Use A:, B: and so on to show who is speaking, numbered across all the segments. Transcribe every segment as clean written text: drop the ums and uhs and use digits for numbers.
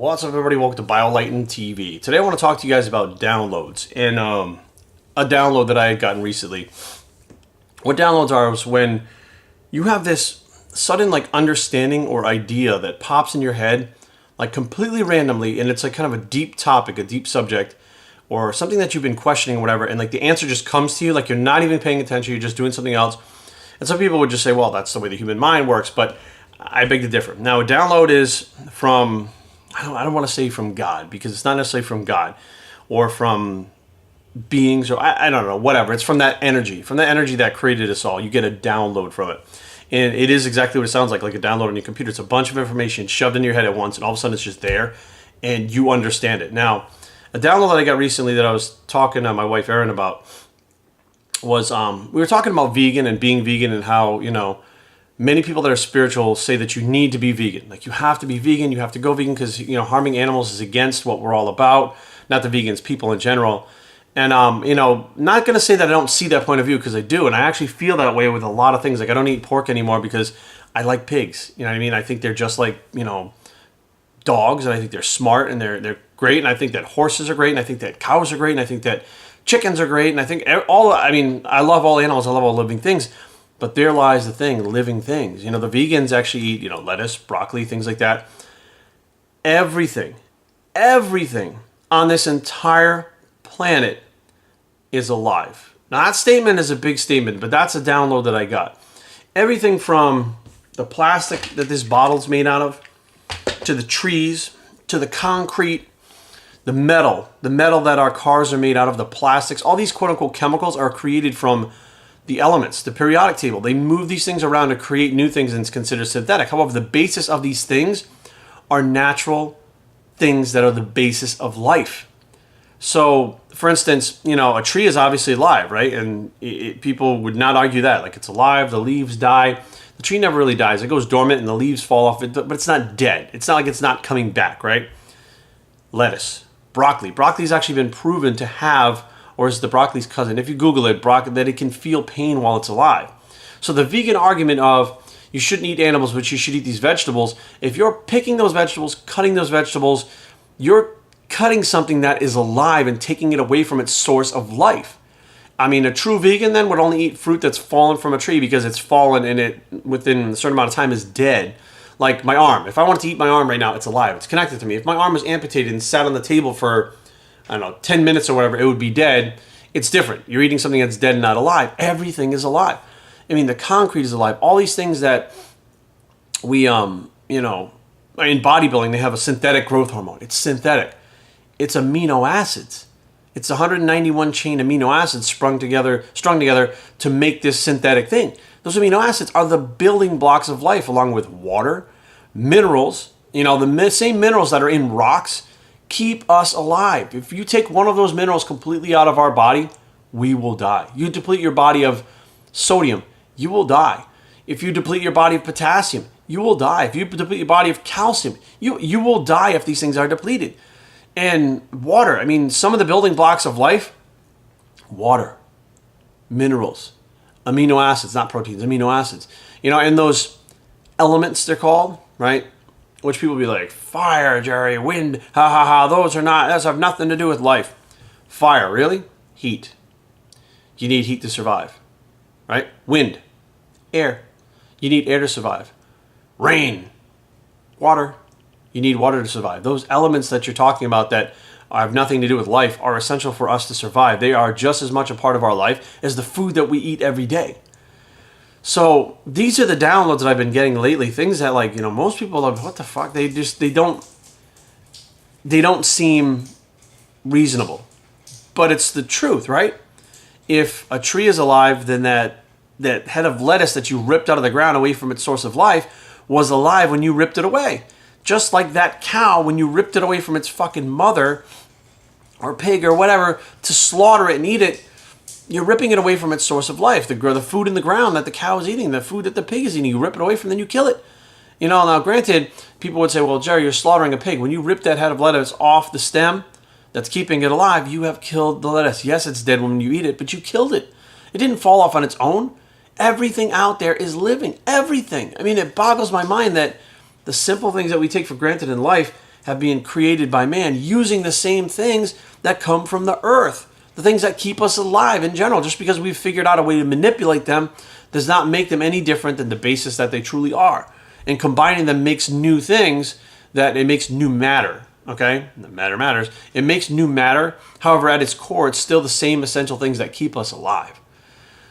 A: What's up, everybody? Welcome to BioLighten TV. Today I want to talk to you guys about downloads and a download that I had gotten recently. What downloads are is when you have this sudden understanding or idea that pops in your head completely randomly, and it's kind of a deep topic, a deep subject, or something that you've been questioning or whatever, and the answer just comes to you, you're not even paying attention, you're just doing something else. And some people would just say, well, that's the way the human mind works, but I beg to differ. Now, a download is from, I don't want to say from God, because it's not necessarily from God or from beings, or I don't know, whatever. It's from that energy that created us all. You get a download from it. And it is exactly what it sounds like a download on your computer. It's a bunch of information shoved into your head at once, and all of a sudden it's just there, and you understand it. Now, a download that I got recently that I was talking to my wife Erin about was, we were talking about vegan and being vegan, and how, many people that are spiritual say that you need to be vegan. You have to be vegan, you have to go vegan because, harming animals is against what we're all about. Not the vegans, people in general. And, not going to say that I don't see that point of view, because I do. And I actually feel that way with a lot of things. I don't eat pork anymore because I like pigs. You know what I mean? I think they're just dogs, and I think they're smart, and they're great. And I think that horses are great, and I think that cows are great, and I think that chickens are great. And I think I love all animals. I love all living things. But there lies the thing, living things. The vegans actually eat, lettuce, broccoli, things like that. Everything on this entire planet is alive. Now, that statement is a big statement, but that's a download that I got. Everything from the plastic that this bottle's made out of, to the trees, to the concrete, the metal that our cars are made out of, the plastics, all these quote-unquote chemicals are created from the elements, the periodic table. They move these things around to create new things, and it's considered synthetic. However, the basis of these things are natural things that are the basis of life. So, for instance, a tree is obviously alive, right? And people would not argue that. It's alive, the leaves die. The tree never really dies. It goes dormant and the leaves fall off, but it's not dead. It's not like it's not coming back, right? Lettuce, broccoli. Broccoli's actually been proven to have, or is the broccoli's cousin, if you Google it, broccoli, that it can feel pain while it's alive. So the vegan argument of you shouldn't eat animals, but you should eat these vegetables, if you're picking those vegetables, cutting those vegetables, you're cutting something that is alive and taking it away from its source of life. I mean, a true vegan then would only eat fruit that's fallen from a tree because it's fallen and it, within a certain amount of time, is dead. Like my arm. If I wanted to eat my arm right now, it's alive. It's connected to me. If my arm was amputated and sat on the table for 10 minutes or whatever, it would be dead. It's different. You're eating something that's dead and not alive. Everything is alive. I mean, the concrete is alive. All these things that we, in bodybuilding, they have a synthetic growth hormone. It's synthetic. It's amino acids. It's 191 chain amino acids strung together to make this synthetic thing. Those amino acids are the building blocks of life, along with water, minerals, the same minerals that are in rocks keep us alive. If you take one of those minerals completely out of our body, we will die. You deplete your body of sodium, you will die. If you deplete your body of potassium, you will die. If you deplete your body of calcium, you will die if these things are depleted. And water, some of the building blocks of life, water, minerals, amino acids, not proteins, amino acids. And those elements, they're called, right? Which people be like, fire, Jerry, wind, those have nothing to do with life. Fire, really? Heat. You need heat to survive, right? Wind, air. You need air to survive. Rain, water. You need water to survive. Those elements that you're talking about that have nothing to do with life are essential for us to survive. They are just as much a part of our life as the food that we eat every day. So these are the downloads that I've been getting lately. Things that most people are like, what the fuck? They don't seem reasonable. But it's the truth, right? If a tree is alive, then that head of lettuce that you ripped out of the ground away from its source of life was alive when you ripped it away. Just like that cow, when you ripped it away from its fucking mother or pig or whatever to slaughter it and eat it, you're ripping it away from its source of life. The food in the ground that the cow is eating, the food that the pig is eating, you rip it away from, then you kill it. Now granted, people would say, well, Jerry, you're slaughtering a pig. When you rip that head of lettuce off the stem that's keeping it alive, you have killed the lettuce. Yes, it's dead when you eat it, but you killed it. It didn't fall off on its own. Everything out there is living. Everything. It boggles my mind that the simple things that we take for granted in life have been created by man using the same things that come from the earth, the things that keep us alive in general. Just because we've figured out a way to manipulate them does not make them any different than the basis that they truly are. And combining them makes new things, that it makes new matter. Okay? Matter matters. It makes new matter. However, at its core, it's still the same essential things that keep us alive.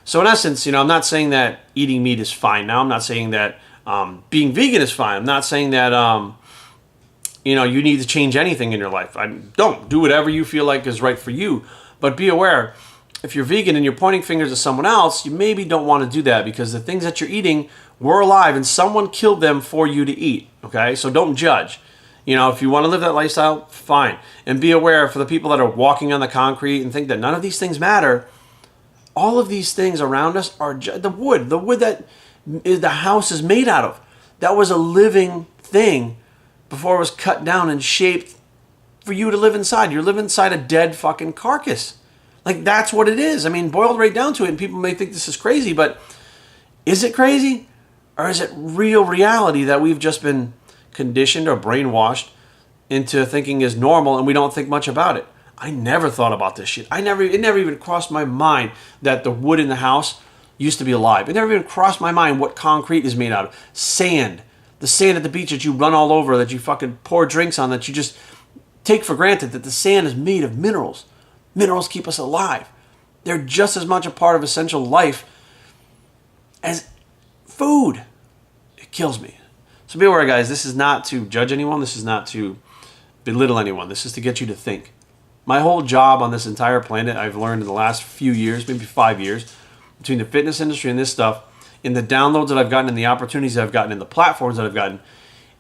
A: So in essence, I'm not saying that eating meat is fine now. I'm not saying that being vegan is fine. I'm not saying that you need to change anything in your life. Don't do whatever you feel like is right for you. But be aware, if you're vegan and you're pointing fingers at someone else, you maybe don't want to do that, because the things that you're eating were alive and someone killed them for you to eat. Okay, so don't judge. If you want to live that lifestyle, fine. And be aware, for the people that are walking on the concrete and think that none of these things matter, all of these things around us are the wood that the house is made out of. That was a living thing before it was cut down and shaped for you to live inside. You're living inside a dead fucking carcass. Like, that's what it is. I mean, boiled right down to it, and people may think this is crazy, but is it crazy? Or is it real reality that we've just been conditioned or brainwashed into thinking is normal, and we don't think much about it? I never thought about this shit. It never even crossed my mind that the wood in the house used to be alive. It never even crossed my mind what concrete is made out of. Sand. The sand at the beach that you run all over, that you fucking pour drinks on, that you just take for granted, that the sand is made of minerals. Minerals keep us alive. They're just as much a part of essential life as food. It kills me. So be aware, guys. This is not to judge anyone. This is not to belittle anyone. This is to get you to think. My whole job on this entire planet, I've learned in the last few years, maybe 5 years, between the fitness industry and this stuff, in the downloads that I've gotten, and the opportunities that I've gotten, and the platforms that I've gotten,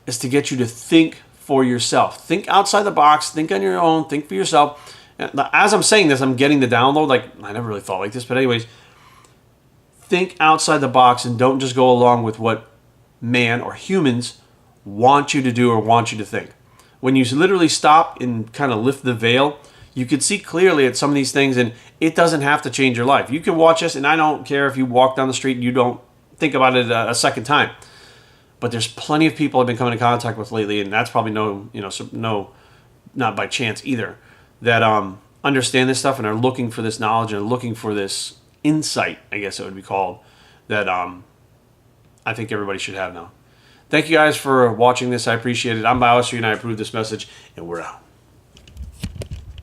A: is to get you to think for yourself. Think outside the box. Think on your own. Think for yourself. As I'm saying this, I'm getting the download. Like, I never really thought like this, but anyways, think outside the box and don't just go along with what man or humans want you to do or want you to think. When you literally stop and kind of lift the veil, you can see clearly at some of these things, and it doesn't have to change your life. You can watch this, and I don't care if you walk down the street and you don't think about it a second time. But there's plenty of people I've been coming in contact with lately, and that's probably not by chance either, that understand this stuff and are looking for this knowledge and looking for this insight, I guess it would be called, that I think everybody should have now. Thank you guys for watching this. I appreciate it. I'm Biohazard, and I approve this message, and we're out.